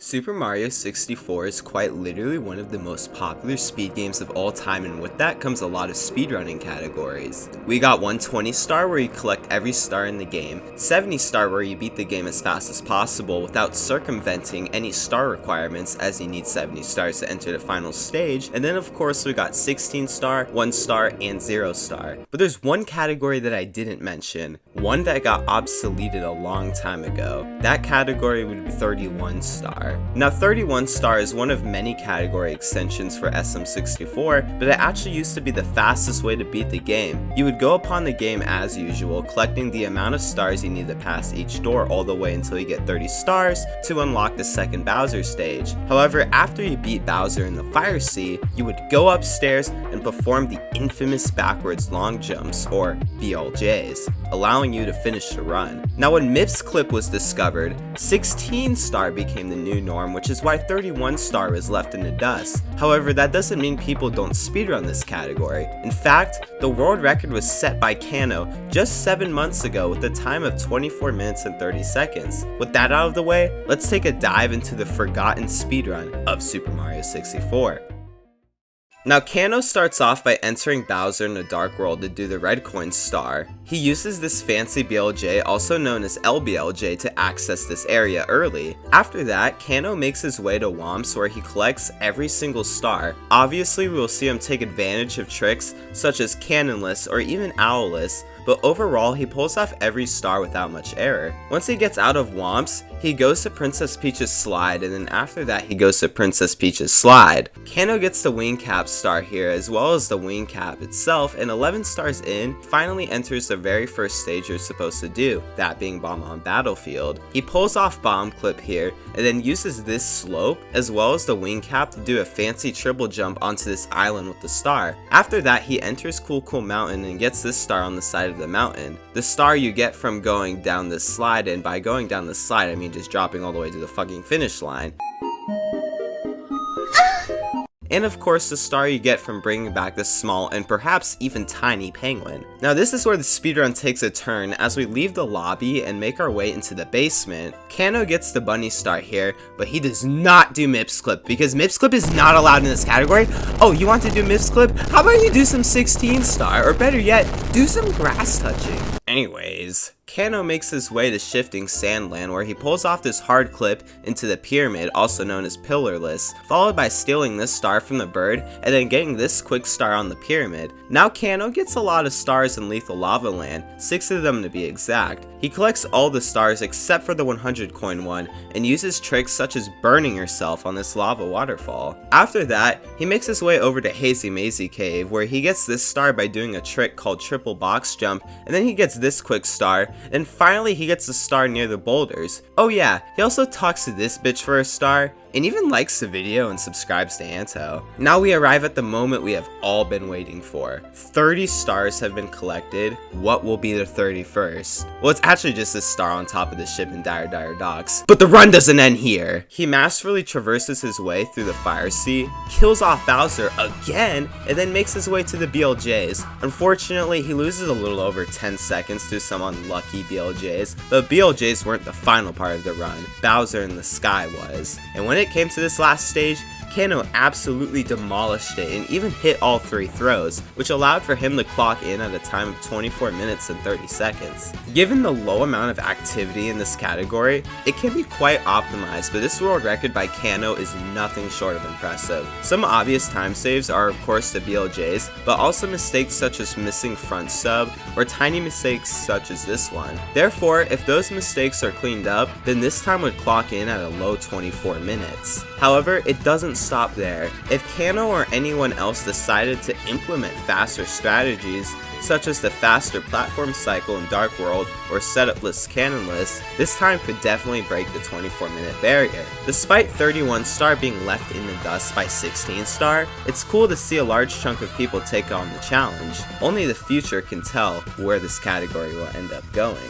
Super Mario 64 is quite literally one of the most popular speed games of all time, and with that comes a lot of speedrunning categories. We got 120 star where you collect every star in the game, 70 star where you beat the game as fast as possible without circumventing any star requirements as you need 70 stars to enter the final stage, and then of course we got 16 star, 1 star, and 0 star. But there's one category that I didn't mention, one that got obsoleted a long time ago. That category would be 31 star. Now 31 star is one of many category extensions for SM64, but it actually used to be the fastest way to beat the game. You would go upon the game as usual, collecting the amount of stars you need to pass each door all the way until you get 30 stars to unlock the second Bowser stage. However, after you beat Bowser in the Fire Sea, you would go upstairs and perform the infamous backwards long jumps, or BLJs, allowing you to finish the run. Now when Mip's clip was discovered, 16 star became the new norm, which is why 31 star was left in the dust. However, that doesn't mean people don't speedrun this category. In fact, the world record was set by Kano just 7 months ago with a time of 24 minutes and 30 seconds. With that out of the way, let's take a dive into the forgotten speedrun of Super Mario 64. Now Kano starts off by entering Bowser in the Dark World to do the red coin star. He uses this fancy BLJ, also known as LBLJ, to access this area early. After that, Kano makes his way to Womps where he collects every single star. Obviously we will see him take advantage of tricks such as Cannonless or even Owlless, but overall he pulls off every star without much error. Once he gets out of Womps, he goes to Princess Peach's slide, and then after that he goes to Princess Peach's slide. Kano gets the wing cap star here as well as the wing cap itself, and 11 stars in, finally enters the very first stage you're supposed to do, that being Bomb on Battlefield. He pulls off Bomb Clip here, and then uses this slope as well as the wing cap to do a fancy triple jump onto this island with the star. After that he enters Cool Cool Mountain and gets this star on the side of the mountain. The star you get from going down this slide, and by going down the slide I mean just dropping all the way to the fucking finish line. And of course the star you get from bringing back this small and perhaps even tiny penguin. Now this is where the speedrun takes a turn as we leave the lobby and make our way into the basement. Kano gets the bunny star here, but he does not do Mip's clip because Mip's clip is not allowed in this category. Oh, you want to do Mip's clip? How about you do some 16 star, or better yet, do some grass touching? Anyways, Kano makes his way to Shifting Sandland where he pulls off this hard clip into the pyramid, also known as Pillarless, followed by stealing this star from the bird and then getting this quick star on the pyramid. Now Kano gets a lot of stars in Lethal Lava Land, 6 of them to be exact. He collects all the stars except for the 100 coin one and uses tricks such as burning yourself on this lava waterfall. After that, he makes his way over to Hazy Mazy Cave where he gets this star by doing a trick called triple box jump, and then he gets this quick star, and finally he gets a star near the boulders. Oh yeah, he also talks to this bitch for a star, and even likes the video and subscribes to Anto. Now we arrive at the moment we have all been waiting for. 30 stars have been collected. What will be the 31st? Well, it's actually just this star on top of the ship in Dire Dire Docks. But the run doesn't end here. He masterfully traverses his way through the Fire Sea, kills off Bowser again, and then makes his way to the BLJs. Unfortunately, he loses a little over 10 seconds to some unlucky BLJs, but BLJs weren't the final part of the run. Bowser in the sky was. And when it came to this last stage, Kano absolutely demolished it and even hit all 3 throws, which allowed for him to clock in at a time of 24 minutes and 30 seconds. Given the low amount of activity in this category, it can be quite optimized, but this world record by Kano is nothing short of impressive. Some obvious time saves are of course the BLJs, but also mistakes such as missing front sub or tiny mistakes such as this one. Therefore, if those mistakes are cleaned up, then this time would clock in at a low 24 minutes. However, it doesn't stop there. If Kano or anyone else decided to implement faster strategies, such as the faster platform cycle in Dark World or setupless Cannonless, this time could definitely break the 24-minute barrier. Despite 31 star being left in the dust by 16 star, it's cool to see a large chunk of people take on the challenge. Only the future can tell where this category will end up going.